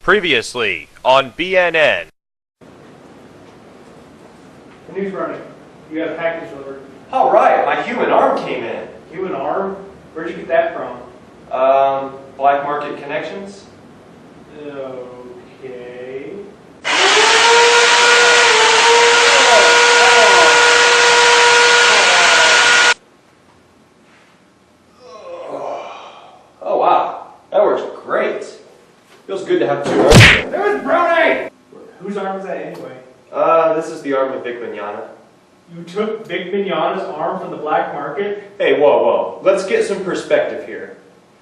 Previously on BNN. Newsbrony, you got a package delivered. All right, my human arm came in. Human arm? Where'd you get that from? Black market connections. Okay. Oh wow, that works great. Feels good to have two arms. There's Brony! Whose arm is that anyway? This is the arm of Vic Mignogna. You took Big Mignogna's arm from the black market? Hey, whoa. Let's get some perspective here.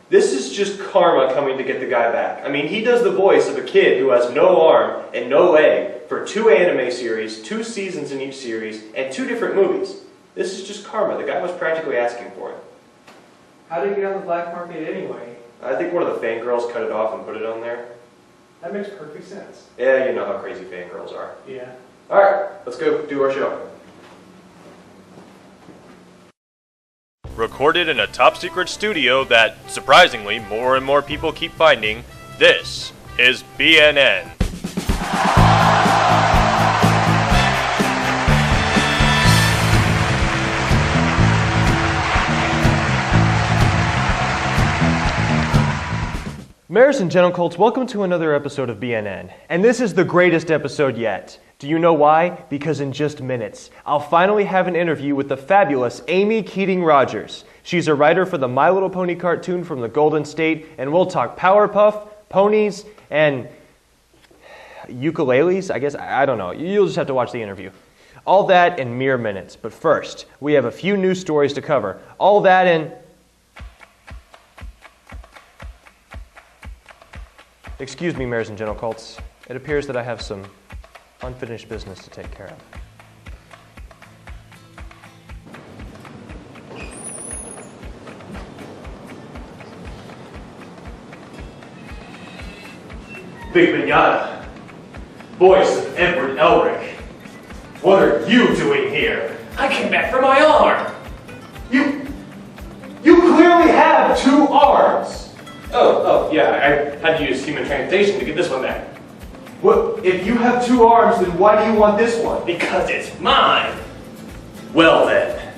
This is just karma coming to get the guy back. I mean, he does the voice of a kid who has no arm and no leg for 2 anime series, 2 seasons in each series, and 2 different movies. This is just karma. The guy was practically asking for it. How did he get on the black market anyway? I think one of the fangirls cut it off and put it on there. That makes perfect sense. Yeah, you know how crazy fangirls are. Yeah. Alright, let's go do our show. Recorded in a top-secret studio that, surprisingly, more and more people keep finding, this is BNN. Mares and Gentle welcome to another episode of BNN. And this is the greatest episode yet. Do you know why? Because in just minutes, I'll finally have an interview with the fabulous Amy Keating Rogers. She's a writer for the My Little Pony cartoon from the Golden State, and we'll talk Powerpuff, ponies, and ukuleles, I guess. I don't know. You'll just have to watch the interview. All that in mere minutes. But first, we have a few news stories to cover. All that in... Excuse me, Mares and Gentle It appears that I have some unfinished business to take care of. Big Mignogna, voice of Edward Elric. What are you doing here? I came back for my arm! You clearly have 2 arms! Oh, yeah, I had to use human transportation to get this one back. What? If you have 2 arms, then why do you want this one? Because it's mine! Well then,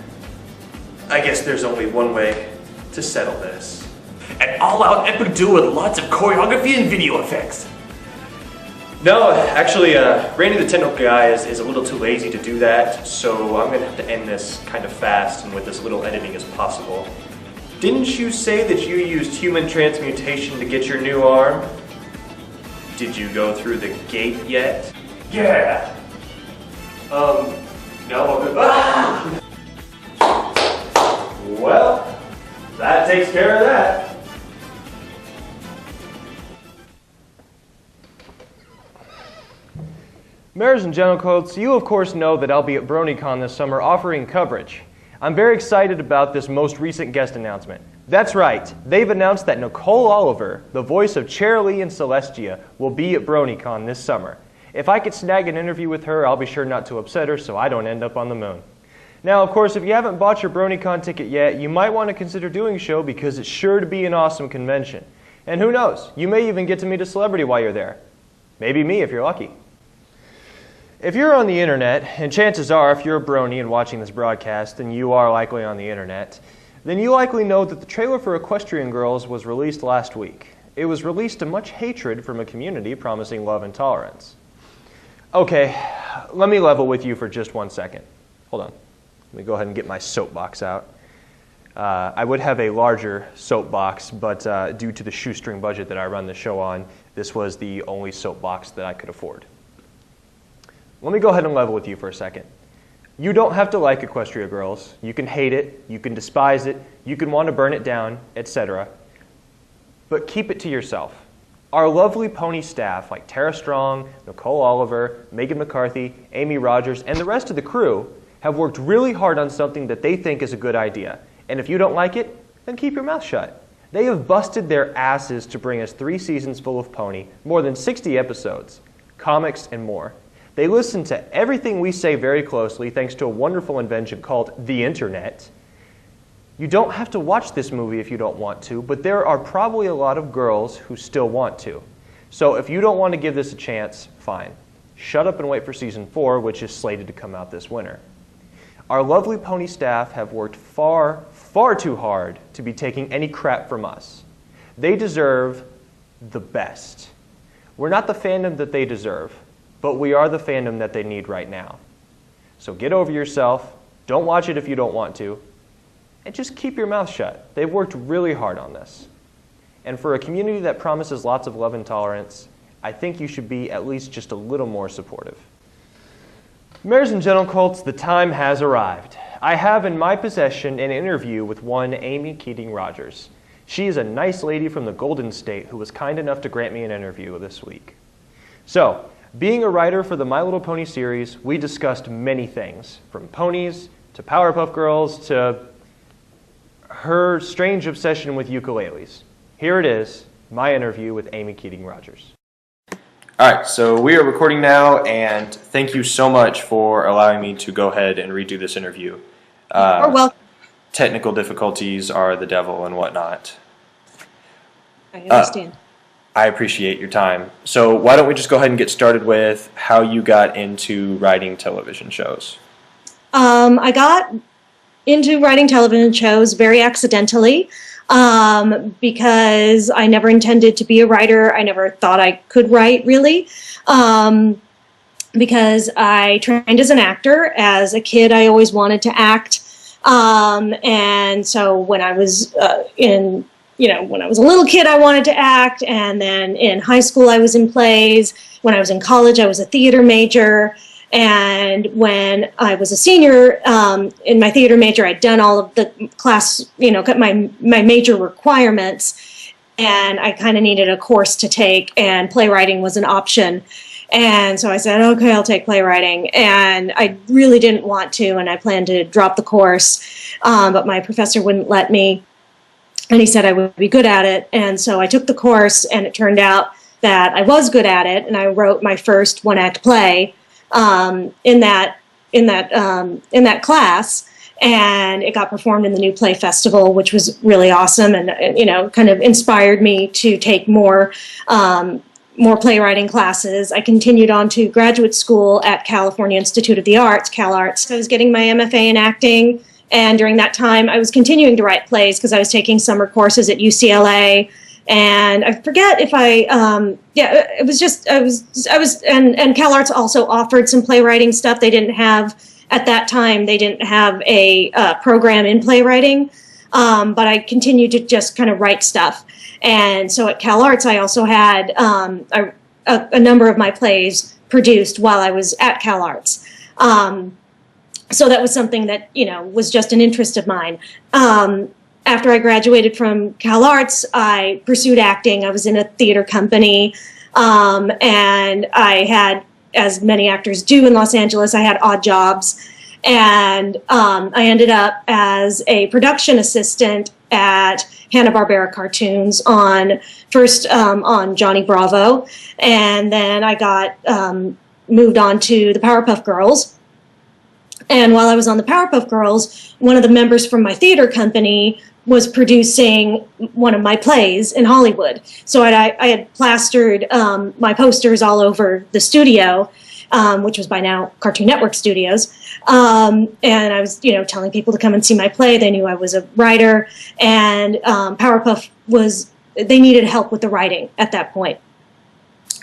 I guess there's only one way to settle this. An all-out epic duel with lots of choreography and video effects. No, actually, Randy the Technical Guy is a little too lazy to do that, so I'm gonna have to end this kind of fast and with as little editing as possible. Didn't you say that you used human transmutation to get your new arm? Did you go through the gate yet? Yeah! No. Ah! Well, that takes care of that. Mares and Gentle you of course know that I'll be at Bronycon this summer offering coverage. I'm very excited about this most recent guest announcement. That's right, they've announced that Nicole Oliver, the voice of Cheerilee and Celestia, will be at Bronycon this summer. If I could snag an interview with her, I'll be sure not to upset her so I don't end up on the moon. Now, of course, if you haven't bought your Bronycon ticket yet, you might want to consider doing so because it's sure to be an awesome convention. And who knows, you may even get to meet a celebrity while you're there. Maybe me if you're lucky. If you're on the internet, and chances are if you're a brony and watching this broadcast, then you are likely on the internet, then you likely know that the trailer for Equestrian Girls was released last week. It was released to much hatred from a community promising love and tolerance. Okay, let me level with you for just 1 second. Hold on. Let me go ahead and get my soapbox out. I would have a larger soapbox, but due to the shoestring budget that I run the show on, this was the only soapbox that I could afford. Let me go ahead and level with you for a second. You don't have to like Equestria Girls. You can hate it, you can despise it, you can want to burn it down, etc. But keep it to yourself. Our lovely pony staff like Tara Strong, Nicole Oliver, Megan McCarthy, Amy Rogers, and the rest of the crew have worked really hard on something that they think is a good idea. And if you don't like it, then keep your mouth shut. They have busted their asses to bring us 3 seasons full of pony, more than 60 episodes, comics, and more. They listen to everything we say very closely thanks to a wonderful invention called the internet. You don't have to watch this movie if you don't want to, but there are probably a lot of girls who still want to. So if you don't want to give this a chance, fine. Shut up and wait for Season 4, which is slated to come out this winter. Our lovely pony staff have worked far, far too hard to be taking any crap from us. They deserve the best. We're not the fandom that they deserve, but we are the fandom that they need right now. So get over yourself, don't watch it if you don't want to, and just keep your mouth shut. They've worked really hard on this. And for a community that promises lots of love and tolerance, I think you should be at least just a little more supportive. Mares and Gentlecolts, the time has arrived. I have in my possession an interview with one Amy Keating Rogers. She is a nice lady from the Golden State who was kind enough to grant me an interview this week. So, being a writer for the My Little Pony series, we discussed many things, from ponies to Powerpuff Girls to her strange obsession with ukuleles. Here it is, my interview with Amy Keating Rogers. All right, so we are recording now, and thank you so much for allowing me to go ahead and redo this interview. Welcome. Technical difficulties are the devil and whatnot. I understand. I appreciate your time. So why don't we just go ahead and get started with how you got into writing television shows? I got into writing television shows very accidentally because I never intended to be a writer. I never thought I could write, really, because I trained as an actor. As a kid, I always wanted to act, and so when I was when I was a little kid, I wanted to act, and then in high school, I was in plays. When I was in college, I was a theater major. And when I was a senior in my theater major, I'd done all of the class, my major requirements, and I kind of needed a course to take, and playwriting was an option. And so I said, okay, I'll take playwriting. And I really didn't want to, and I planned to drop the course, but my professor wouldn't let me, and he said I would be good at it. And so I took the course, and it turned out that I was good at it, and I wrote my first one-act play in that class, and it got performed in the New Play Festival, which was really awesome, and kind of inspired me to take more playwriting classes. I continued on to graduate school at California Institute of the Arts, CalArts. I was getting my MFA in acting, and during that time I was continuing to write plays because I was taking summer courses at UCLA. And I forget if it was just, I was, and CalArts also offered some playwriting stuff. They didn't have, at that time, they didn't have a program in playwriting, but I continued to just kind of write stuff. And so at CalArts, I also had a number of my plays produced while I was at CalArts. So that was something that, was just an interest of mine. After I graduated from CalArts, I pursued acting. I was in a theater company, and I had, as many actors do in Los Angeles, I had odd jobs. And I ended up as a production assistant at Hanna-Barbera Cartoons first on Johnny Bravo, and then I got moved on to the Powerpuff Girls. And while I was on the Powerpuff Girls, one of the members from my theater company was producing one of my plays in Hollywood. So I had plastered my posters all over the studio, which was by now Cartoon Network Studios. And I was, telling people to come and see my play. They knew I was a writer, and Powerpuff they needed help with the writing at that point.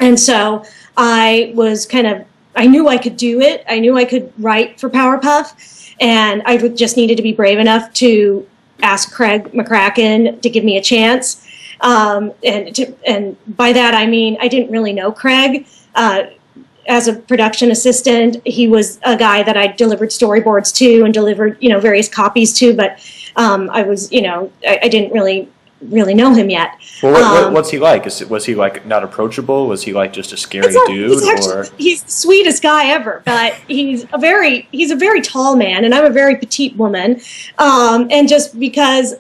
And so I knew I could do it. I knew I could write for Powerpuff, and I just needed to be brave enough to ask Craig McCracken to give me a chance. And by that I mean I didn't really know Craig. As a production assistant, he was a guy that I delivered storyboards to and delivered, various copies to, but I was, I didn't really know him yet. Well, what's he like? Was he like not approachable? Was he like just a scary dude? He's the sweetest guy ever, but he's a very tall man, and I'm a very petite woman. And just because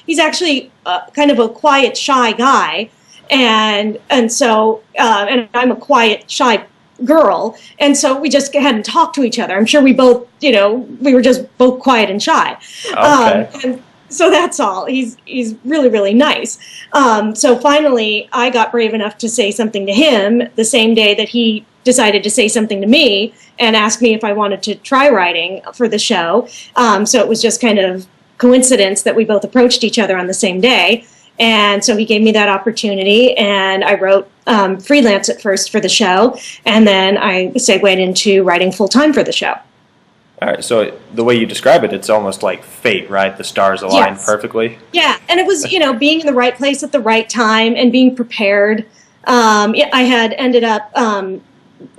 he's actually kind of a quiet, shy guy, and so I'm a quiet, shy girl, and so we just hadn't talked to each other. I'm sure we both, we were just both quiet and shy. Okay. So that's all. He's really, really nice. So finally, I got brave enough to say something to him the same day that he decided to say something to me and ask me if I wanted to try writing for the show. So it was just kind of coincidence that we both approached each other on the same day. And so he gave me that opportunity, and I wrote freelance at first for the show, and then I segued into writing full-time for the show. All right, so the way you describe it, it's almost like fate, right? The stars aligned Yes. perfectly. Yeah, and it was, being in the right place at the right time and being prepared. I had ended up,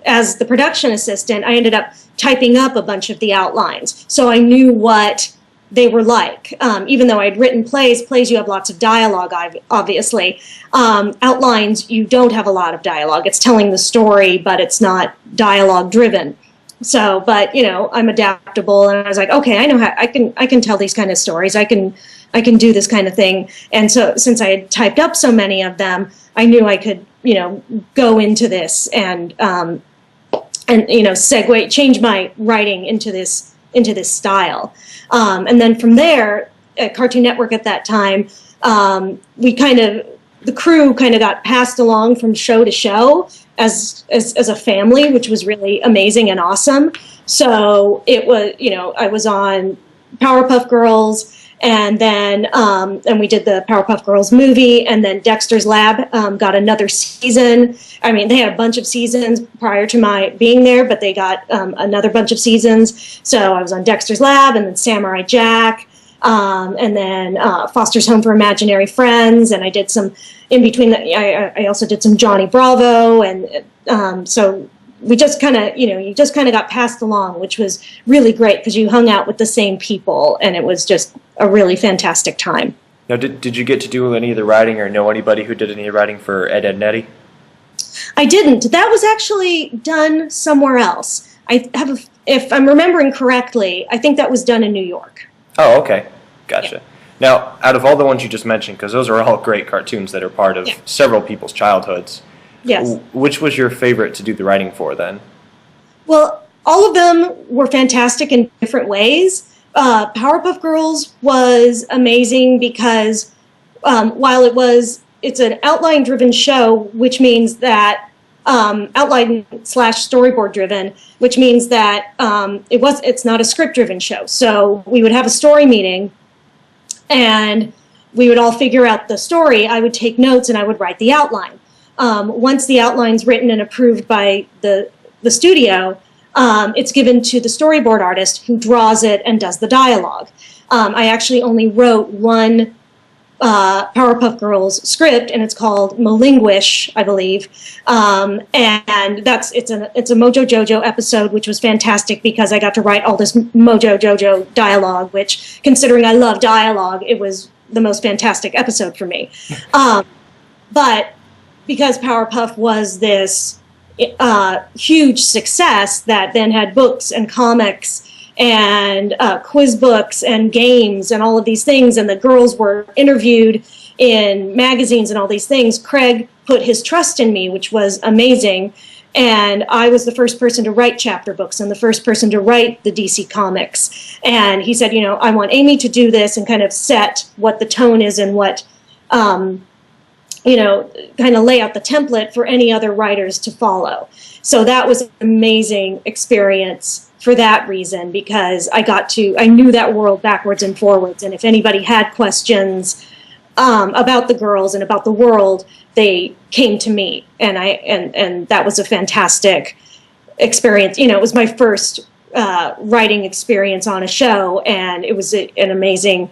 as the production assistant, I ended up typing up a bunch of the outlines. So I knew what they were like. Even though I'd written plays you have lots of dialogue, obviously. Outlines, you don't have a lot of dialogue. It's telling the story, but it's not dialogue driven. So, but I'm adaptable, and I was like, okay, I know how I can tell these kind of stories. I can do this kind of thing. And so, since I had typed up so many of them, I knew I could, go into this and segue, change my writing into this style. And then from there, at Cartoon Network at that time, the crew kind of got passed along from show to show as a family, which was really amazing and awesome. So it was, I was on Powerpuff Girls, and then and we did the Powerpuff Girls movie, and then Dexter's Lab got another season. I mean, they had a bunch of seasons prior to my being there, but they got another bunch of seasons. So I was on Dexter's Lab, and then Samurai Jack, and then Foster's Home for Imaginary Friends, and I did some in between. I also did some Johnny Bravo, and so we just kind of, you just kind of got passed along, which was really great because you hung out with the same people, and it was just a really fantastic time. Now, did you get to do any of the writing or know anybody who did any writing for Ed, Edd n Eddy? I didn't. That was actually done somewhere else. If I'm remembering correctly, I think that was done in New York. Oh, okay. Gotcha. Yeah. Now, out of all the ones you just mentioned, because those are all great cartoons that are part of several people's childhoods, Yes. which was your favorite to do the writing for then? Well, all of them were fantastic in different ways. Powerpuff Girls was amazing because while it's an outline-driven show, which means that outline/storyboard-driven, which means that it's not a script-driven show. So we would have a story meeting, and we would all figure out the story. I would take notes, and I would write the outline. Once the outline's written and approved by the studio, it's given to the storyboard artist who draws it and does the dialogue. I actually only wrote one Powerpuff Girls script, and it's called Malinguish, I believe. And it's a Mojo Jojo episode, which was fantastic because I got to write all this Mojo Jojo dialogue, which, considering I love dialogue, it was the most fantastic episode for me. But because Powerpuff was this huge success that then had books and comics and quiz books and games and all of these things, and the girls were interviewed in magazines and all these things, Craig put his trust in me, which was amazing. And I was the first person to write chapter books and the first person to write the DC comics. And he said, I want Amy to do this and kind of set what the tone is and what, kind of lay out the template for any other writers to follow. So that was an amazing experience for that reason, because I knew that world backwards and forwards. And if anybody had questions about the girls and about the world, they came to me, and that was a fantastic experience. It was my first writing experience on a show, and it was an amazing.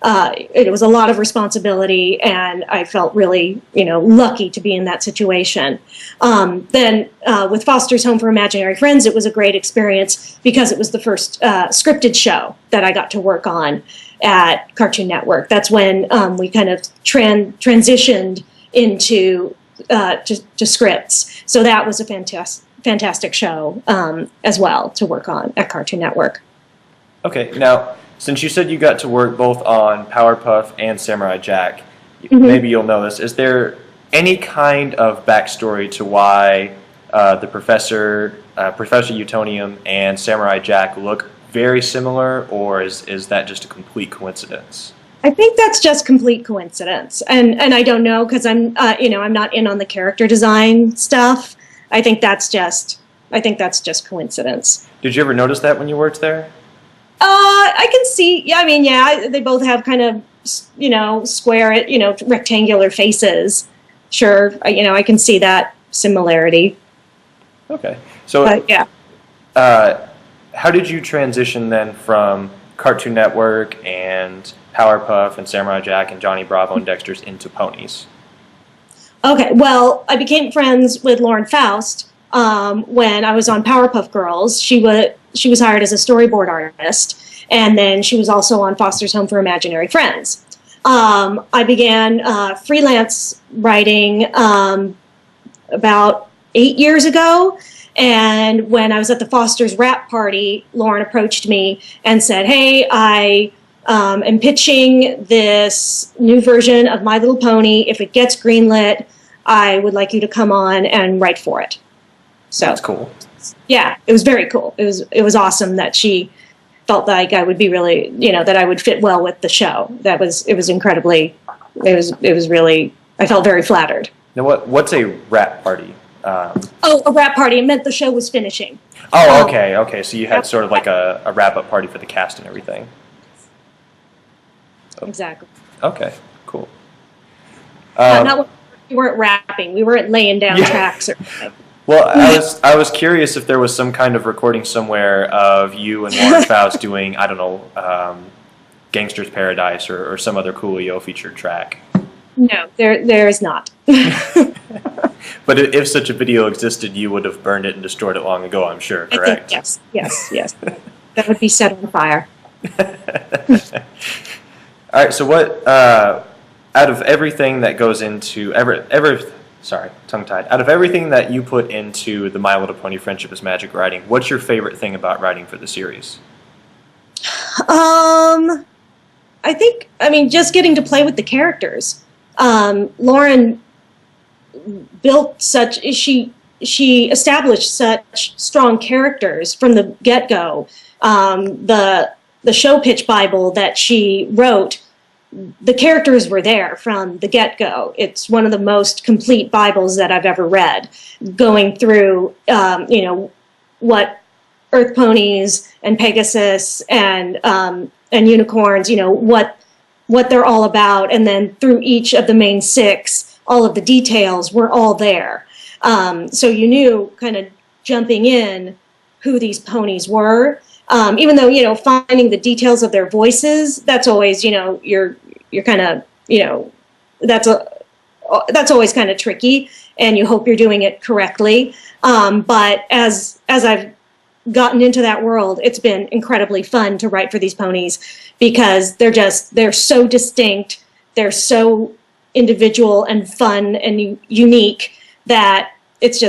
It was a lot of responsibility, and I felt really, lucky to be in that situation. Then with Foster's Home for Imaginary Friends, it was a great experience because it was the first scripted show that I got to work on at Cartoon Network. That's when we kind of transitioned into to scripts. So that was a fantastic show as well to work on at Cartoon Network. Okay, now, since you said you got to work both on Powerpuff and Samurai Jack, maybe you'll know this. Is there any kind of backstory to why the Professor Utonium and Samurai Jack look very similar, or is that just a complete coincidence? I think that's just complete coincidence, and I don't know because I'm I'm not in on the character design stuff. I think that's just coincidence. Did you ever notice that when you worked there? I can see. Yeah, I mean, yeah, they both have kind of square, rectangular faces. Sure, I can see that similarity. Okay, so But yeah. How did you transition then from Cartoon Network and Powerpuff and Samurai Jack and Johnny Bravo and Dexter's into ponies? Okay, well, I became friends with Lauren Faust when I was on Powerpuff Girls. She was hired as a storyboard artist, and then she was also on Foster's Home for Imaginary Friends. I began freelance writing about 8 years ago, and when I was at the Foster's wrap party, Lauren approached me and said, "Hey, I am pitching this new version of My Little Pony. If it gets greenlit, I would like you to come on and write for it." So that's cool. Yeah, it was very cool. It was awesome that she felt like I would be really, that I would fit well with the show. It was incredibly, it was really, I felt very flattered. Now, what's a wrap party? A wrap party. It meant the show was finishing. Oh, okay. So you had sort of like a wrap-up party for the cast and everything. Exactly. Okay, cool. We weren't rapping. We weren't laying down tracks or something. Well, I was curious if there was some kind of recording somewhere of you and Lauren Faust doing, I don't know, Gangster's Paradise or some other Coolio featured track. No, there is not. But if such a video existed, you would have burned it and destroyed it long ago, I'm sure, correct? I think, yes. That would be set on fire. All right, so what, out of everything that goes into, out of everything that you put into the My Little Pony Friendship is Magic writing, what's your favorite thing about writing for the series? I think, just getting to play with the characters. Lauren built she established such strong characters from the get-go. The show pitch Bible that she wrote, the characters were there from the get-go. It's one of the most complete Bibles that I've ever read, going through, what Earth ponies and Pegasus and unicorns, what they're all about, and then through each of the main 6, all of the details were all there. So you knew, kind of jumping in, who these ponies were. Even though, finding the details of their voices, that's always, you're kind of, that's always kind of tricky, and you hope you're doing it correctly. But as I've gotten into that world, it's been incredibly fun to write for these ponies because they're so distinct, they're so individual and fun and unique that it's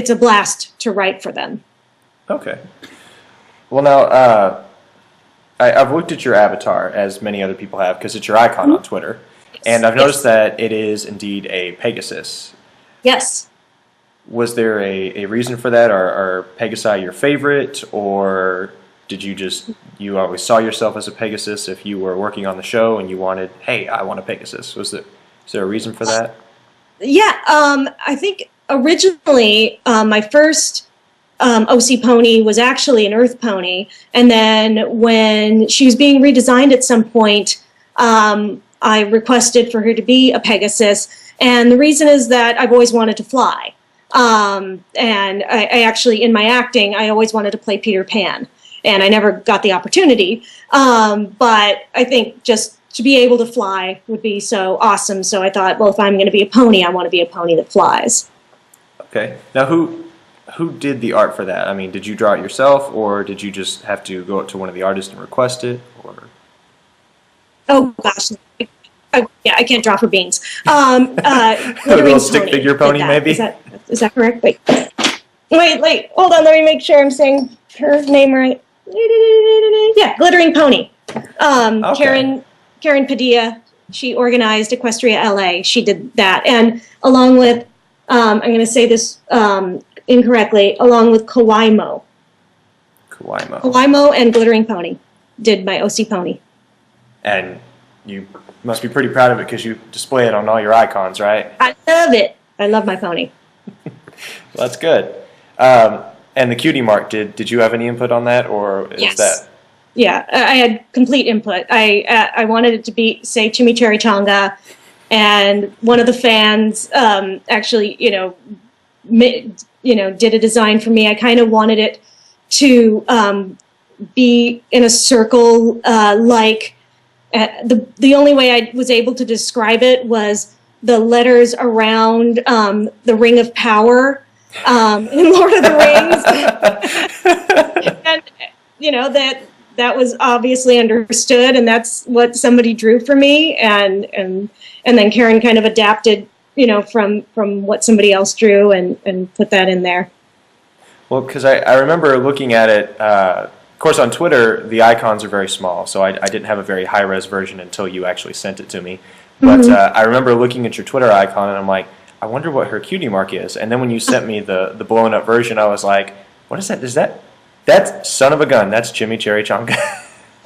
a blast to write for them. Okay. Well, now, I've looked at your avatar, as many other people have, because it's your icon on Twitter, and I've noticed that it is indeed a Pegasus. Yes. Was there a reason for that? Are Pegasi your favorite, or did you always saw yourself as a Pegasus if you were working on the show and you wanted, hey, I want a Pegasus? Is there a reason for that? Yeah, I think originally my first OC pony was actually an Earth pony, and then when she was being redesigned at some point, I requested for her to be a Pegasus, and the reason is that I've always wanted to fly. And I actually, in my acting, I always wanted to play Peter Pan, and I never got the opportunity. But I think just to be able to fly would be so awesome. So I thought, well, if I'm going to be a pony, I want to be a pony that flies. Okay. Now, who did the art for that? I mean, did you draw it yourself, or did you just have to go up to one of the artists and request it? Or Oh gosh. I can't draw for beans. a little stick figure pony, maybe? Is that correct? Wait, hold on, let me make sure I'm saying her name right. Yeah, Glittering Pony. Okay. Karen Padilla, she organized Equestria LA. She did that. And along with, I'm going to say this incorrectly, along with Kawaimo Kawaimo. Kawaimo and Glittering Pony did my OC pony. And You must be pretty proud of it because you display it on all your icons, right? I love it. I love my pony. Well, that's good. And the cutie mark, did you have any input on that, or is Yes. that? Yeah, I had complete input. I wanted it to say Chimichurri and one of the fans actually, did a design for me. I kind of wanted it to be in a circle, like the only way I was able to describe it was the letters around the Ring of Power in Lord of the Rings, and that was obviously understood, and that's what somebody drew for me, and then Karen kind of adapted, from what somebody else drew and put that in there. Well, because I remember looking at it, of course on Twitter, the icons are very small, so I didn't have a very high-res version until you actually sent it to me. But I remember looking at your Twitter icon, and I'm like, I wonder what her cutie mark is. And then when you sent me the blown-up version, I was like, what is that? That's son of a gun. That's Chimichurri.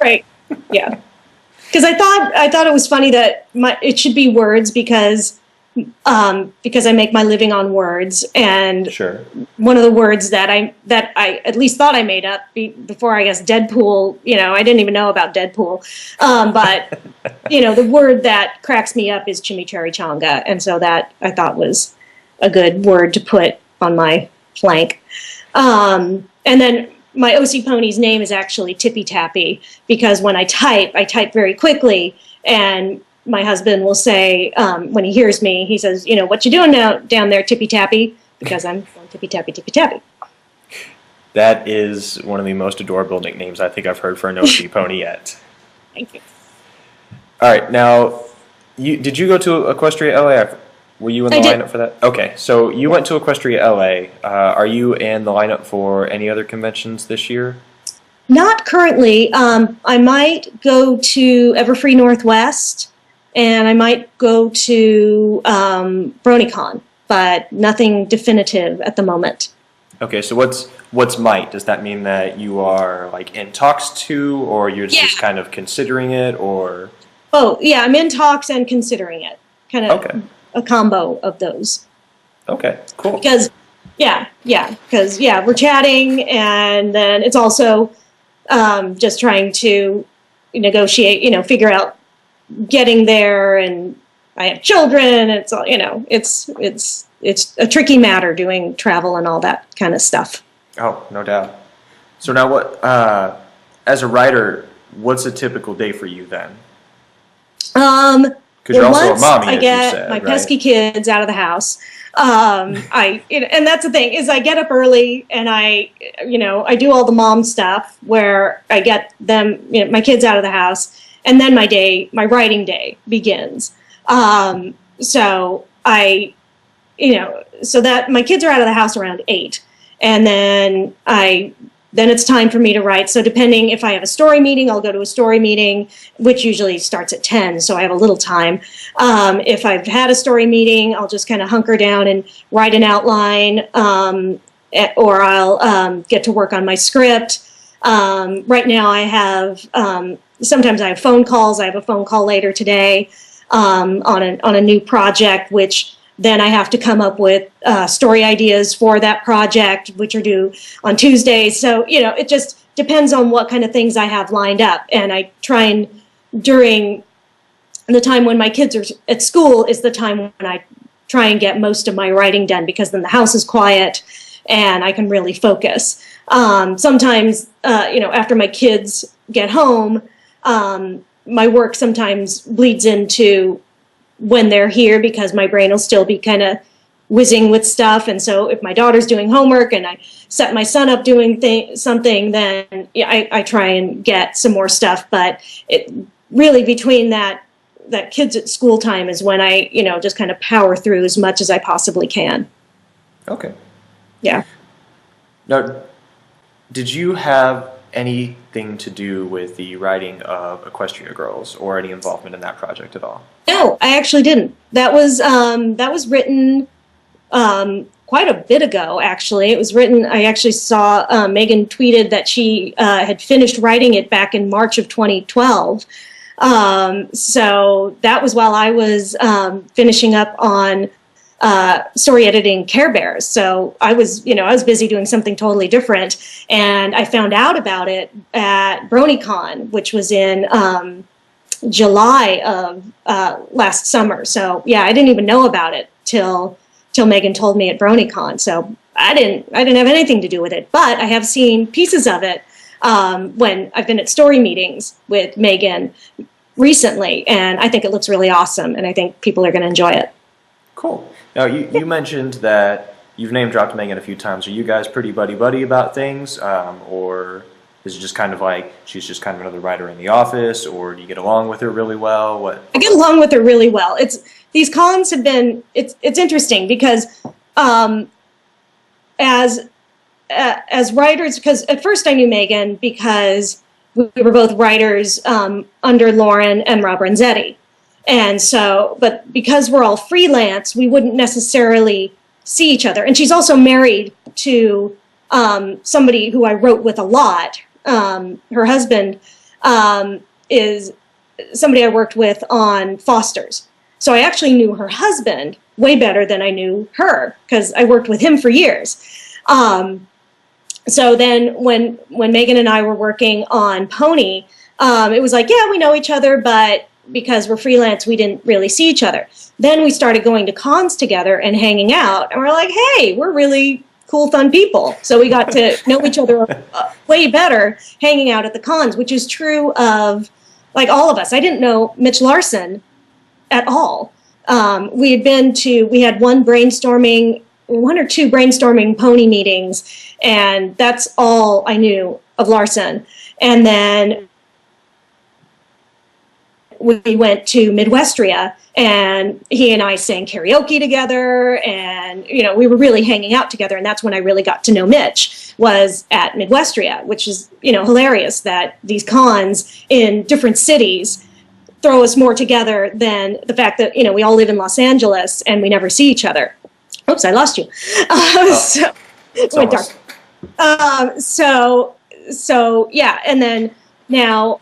Right. Yeah. Because I thought it was funny that it should be words because I make my living on words, and Sure. one of the words that I at least thought I made up before, I guess, Deadpool. I didn't even know about Deadpool, but the word that cracks me up is Chimichurri, and so that I thought was a good word to put on my flank. And then my OC pony's name is actually Tippy Tappy because when I type very quickly, and my husband will say, when he hears me, he says, what you doing down there, Tippy Tappy? Because I'm going Tippy Tappy, Tippy Tappy. That is one of the most adorable nicknames I think I've heard for an OC pony yet. Thank you. All right, now, did you go to Equestria LA? Were you in the I did. lineup for that? Okay, so you went to Equestria LA. Are you in the lineup for any other conventions this year? Not currently. I might go to Everfree Northwest, and I might go to Bronycon, but nothing definitive at the moment. Okay, so what's might? Does that mean that you are like in talks to, or you're just kind of considering it, or? Oh, yeah, I'm in talks and considering it. Kind of a combo of those. Okay, cool. Because, we're chatting, and then it's also just trying to negotiate, figure out getting there, and I have children. It's all, it's a tricky matter doing travel and all that kind of stuff. Oh, no doubt. So now what, as a writer, what's a typical day for you then? Because you're also a mommy, I as get you said, my right? pesky kids out of the house. And that's the thing, is I get up early and I do all the mom stuff where I get them, my kids out of the house, and then my writing day begins. So that my kids are out of the house around 8, and then it's time for me to write. So depending if I have a story meeting, I'll go to a story meeting, which usually starts at 10, so I have a little time. If I've had a story meeting, I'll just kind of hunker down and write an outline, or I'll get to work on my script. Right now I have, sometimes I have phone calls. I have a phone call later today on a new project, which then I have to come up with story ideas for that project, which are due on Tuesday. So, it just depends on what kind of things I have lined up. And I try and, during the time when my kids are at school, is the time when I try and get most of my writing done, because then the house is quiet and I can really focus. Sometimes, after my kids get home, my work sometimes bleeds into when they're here, because my brain will still be kind of whizzing with stuff. And so if my daughter's doing homework and I set my son up doing something, then I try and get some more stuff. But it really, between that kids at school time is when I, just kind of power through as much as I possibly can. Okay. Yeah. Now, did you have anything to do with the writing of Equestria Girls, or any involvement in that project at all? No, I actually didn't. That was written quite a bit ago, actually. It was written, I actually saw Megan tweeted that she had finished writing it back in March of 2012. So that was while I was finishing up on story editing Care Bears. So I was busy doing something totally different, and I found out about it at Bronycon, which was in July of last summer. So yeah, I didn't even know about it till Megan told me at Bronycon. So I didn't have anything to do with it, but I have seen pieces of it when I've been at story meetings with Megan recently, and I think it looks really awesome, and I think people are going to enjoy it. Cool. Now, you mentioned that you've name-dropped Megan a few times. Are you guys pretty buddy-buddy about things, or is it just kind of like she's just kind of another writer in the office, or do you get along with her really well? What? I get along with her really well. These cons have been, it's interesting because as writers, because at first I knew Megan because we were both writers under Lauren and Rob Renzetti. And so, but because we're all freelance, we wouldn't necessarily see each other. And she's also married to somebody who I wrote with a lot. Her husband is somebody I worked with on Foster's. So I actually knew her husband way better than I knew her because I worked with him for years. So then when Megan and I were working on Pony, it was like, yeah, we know each other, but because we're freelance, we didn't really see each other. Then we started going to cons together and hanging out, and we're like, hey, we're really cool, fun people. So we got to know each other way better hanging out at the cons, which is true of like all of us. I didn't know Mitch Larson at all. We had one or two brainstorming Pony meetings, and that's all I knew of Larson. And then we went to Midwestria, and he and I sang karaoke together, and we were really hanging out together, and that's when I really got to know Mitch, was at Midwestria, which is hilarious that these cons in different cities throw us more together than the fact that we all live in Los Angeles and we never see each other. Oops, I lost you. So it went dark. So yeah, and then now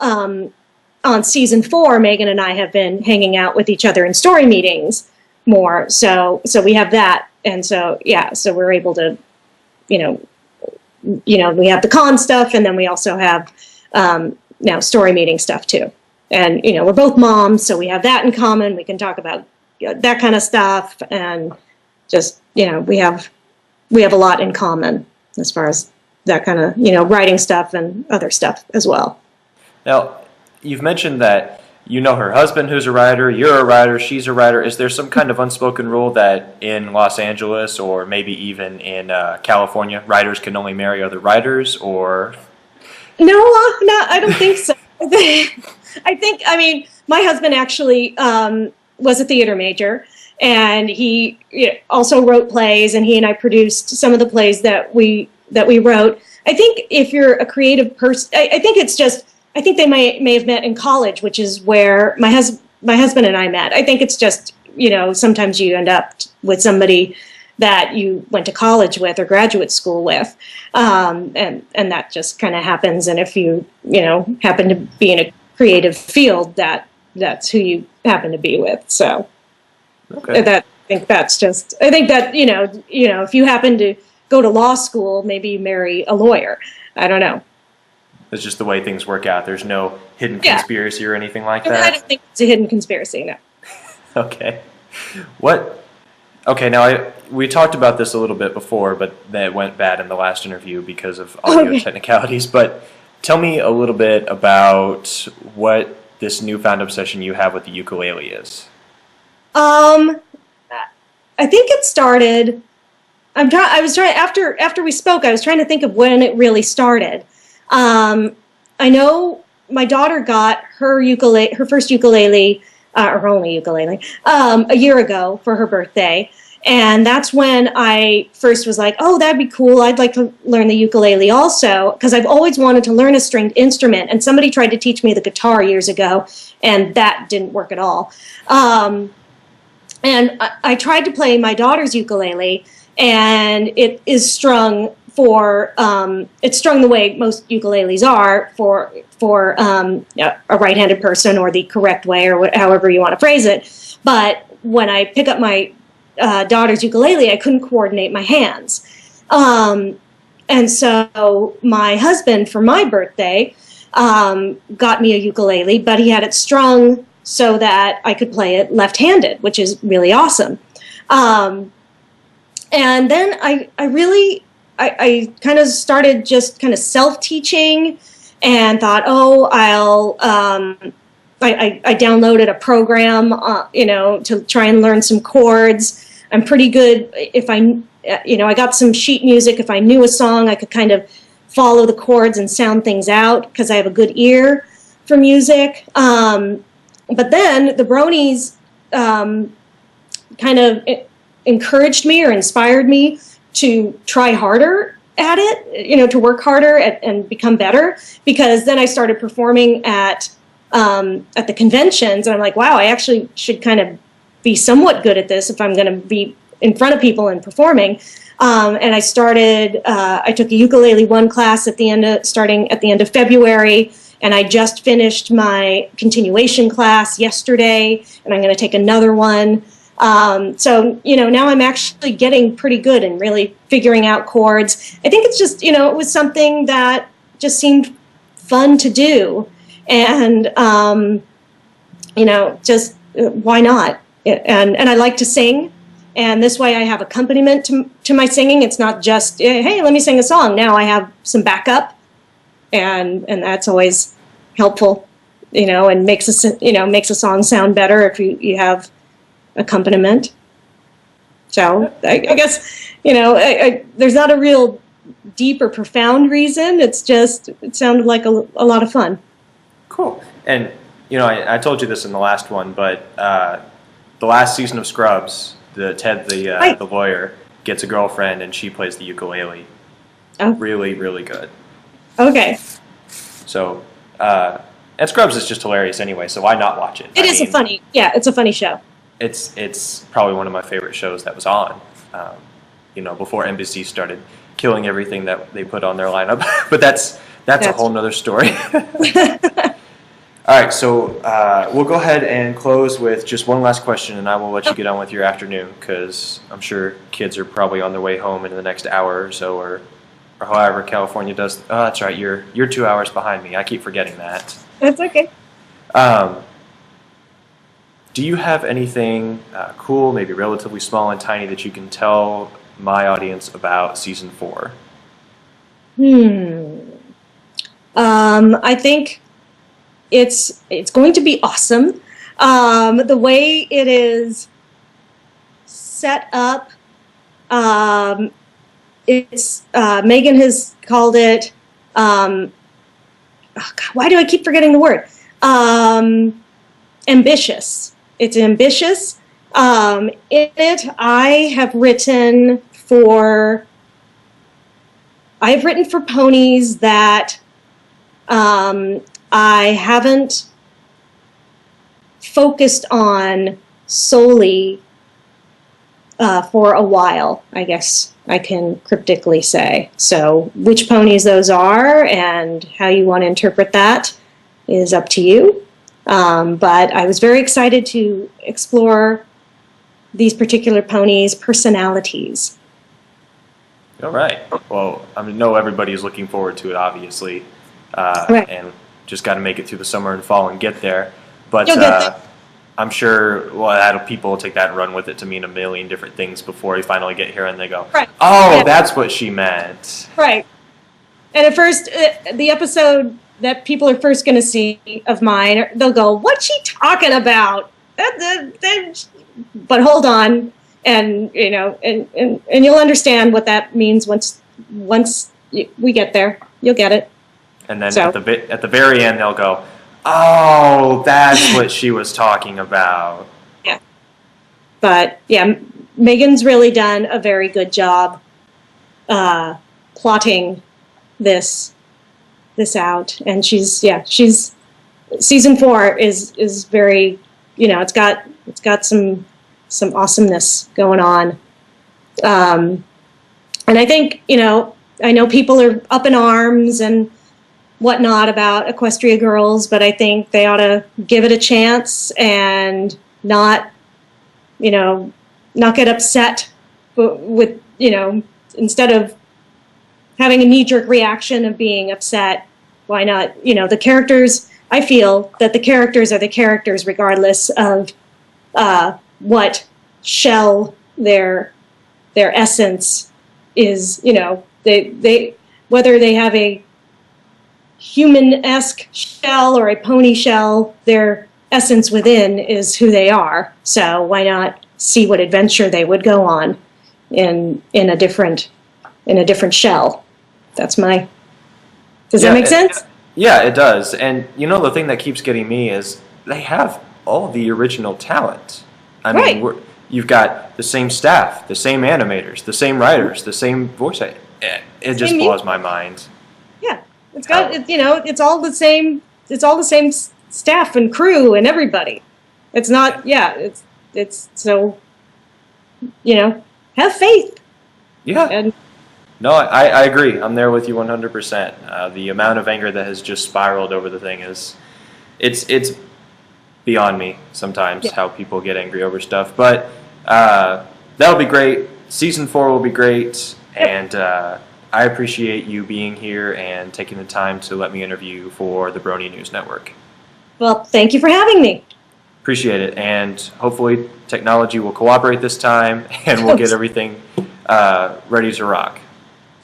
on season 4, Megan and I have been hanging out with each other in story meetings more. So we have that, and so yeah, so we're able to, we have the con stuff, and then we also have now story meeting stuff too. And we're both moms, so we have that in common. We can talk about that kind of stuff, and just we have a lot in common as far as that kind of writing stuff and other stuff as well. Now, you've mentioned that you know her husband who's a writer, you're a writer, she's a writer. Is there some kind of unspoken rule that in Los Angeles or maybe even in California, writers can only marry other writers, or? No, I don't think so. I mean, my husband actually was a theater major, and he also wrote plays, and he and I produced some of the plays that we wrote. I think if you're a creative person, I think they may have met in college, which is where my husband and I met. I think it's just, sometimes you end up with somebody that you went to college with or graduate school with, and that just kind of happens. And if you happen to be in a creative field, that's who you happen to be with. So okay. I think that if you happen to go to law school, maybe you marry a lawyer. I don't know. It's just the way things work out. There's no hidden conspiracy or anything like that? I don't think it's a hidden conspiracy, no. Okay. Okay, now we talked about this a little bit before, but that went bad in the last interview because of audio technicalities. But tell me a little bit about what this newfound obsession you have with the ukulele is. I think it started. After we spoke, I was trying to think of when it really started. I know my daughter got her first ukulele, her only ukulele, a year ago for her birthday. And that's when I first was like, oh, that'd be cool. I'd like to learn the ukulele also, because I've always wanted to learn a stringed instrument. And somebody tried to teach me the guitar years ago, and that didn't work at all. And I tried to play my daughter's ukulele, and it is strung for it's strung the way most ukuleles are for a right-handed person, or the correct way, or however you want to phrase it. But when I pick up my daughter's ukulele, I couldn't coordinate my hands. And so my husband, for my birthday, got me a ukulele, but he had it strung so that I could play it left-handed, which is really awesome. And then I kind of started just kind of self-teaching, and thought, oh, I downloaded a program, to try and learn some chords. I'm pretty good if I got some sheet music. If I knew a song, I could kind of follow the chords and sound things out because I have a good ear for music. But then the Bronies kind of encouraged me or inspired me to try harder at it, to work harder and become better, because then I started performing at the conventions, and I'm like, wow, I actually should kind of be somewhat good at this if I'm going to be in front of people and performing. And I started, I took a ukulele 1 class starting at the end of February, and I just finished my continuation class yesterday, and I'm going to take another one. So, now I'm actually getting pretty good and really figuring out chords. I think it's just, it was something that just seemed fun to do. And, just why not? And I like to sing. And this way I have accompaniment to my singing. It's not just, hey, let me sing a song. Now I have some backup. And that's always helpful, and makes a song sound better if you have accompaniment. So I guess, there's not a real deep or profound reason. It's just, it sounded like a lot of fun. Cool. And, I told you this in the last one, but the last season of Scrubs, Ted, the lawyer, gets a girlfriend and she plays the ukulele. Oh. Really, really good. Okay. So, and Scrubs is just hilarious anyway, so why not watch it? It's a funny show. It's probably one of my favorite shows that was on, before NBC started killing everything that they put on their lineup. But that's a whole nother story. All right, so we'll go ahead and close with just one last question, and I will let you get on with your afternoon, because I'm sure kids are probably on their way home in the next hour or so, or however California does. Oh, that's right, you're 2 hours behind me. I keep forgetting that. That's okay. Do you have anything cool, maybe relatively small and tiny, that you can tell my audience about season 4? I think it's going to be awesome. The way it is set up, Megan has called it, oh God, why do I keep forgetting the word? Ambitious. It's ambitious. In it, I have written for ponies that I haven't focused on solely for a while, I guess I can cryptically say. So which ponies those are and how you want to interpret that is up to you. But I was very excited to explore these particular ponies' personalities. All right. Well, I know everybody is looking forward to it, obviously. Right. And just got to make it through the summer and fall and get there. But You'll get there. I'm sure people will take that and run with it to mean a million different things before we finally get here and they go, right. Oh, yeah. That's what she meant. Right. And at first, the episode that people are first going to see of mine, they'll go, what's she talking about? But hold on, and and you'll understand what that means once we get there. You'll get it. And then at the very end, they'll go, oh, that's what she was talking about. Yeah. But yeah, Megan's really done a very good job plotting this out, and she's season 4 is very, it's got some awesomeness going on, and I think I know people are up in arms and whatnot about Equestria Girls, but I think they ought to give it a chance and not get upset with, instead of having a knee-jerk reaction of being upset, why not, the characters, I feel that the characters are the characters regardless of what shell their essence is, they whether they have a human-esque shell or a pony shell, their essence within is who they are. So why not see what adventure they would go on in a different shell? Does that make sense? Yeah, it does. And the thing that keeps getting me is they have all the original talent. I mean, you've got the same staff, the same animators, the same writers, the same voice. It just blows my mind. Yeah, it's got it's all the same. It's all the same staff and crew and everybody. It's not. Yeah, it's so. Have faith. Yeah. And no, I agree. I'm there with you 100%. The amount of anger that has just spiraled over the thing it's beyond me sometimes how people get angry over stuff. But that'll be great. Season 4 will be great, and I appreciate you being here and taking the time to let me interview for the Brony News Network. Well, thank you for having me. Appreciate it, and hopefully technology will cooperate this time, and we'll get everything ready to rock.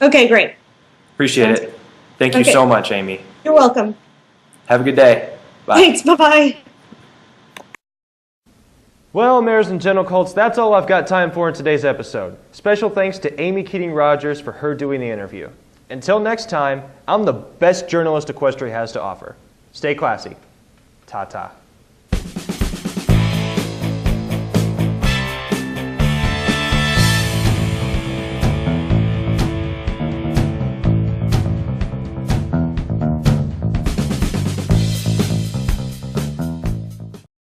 Okay, great. Appreciate it. Thank you so much, Amy. You're welcome. Have a good day. Bye. Thanks. Bye-bye. Well, mares and gentle colts, that's all I've got time for in today's episode. Special thanks to Amy Keating Rogers for her doing the interview. Until next time, I'm the best journalist Equestria has to offer. Stay classy. Ta-ta.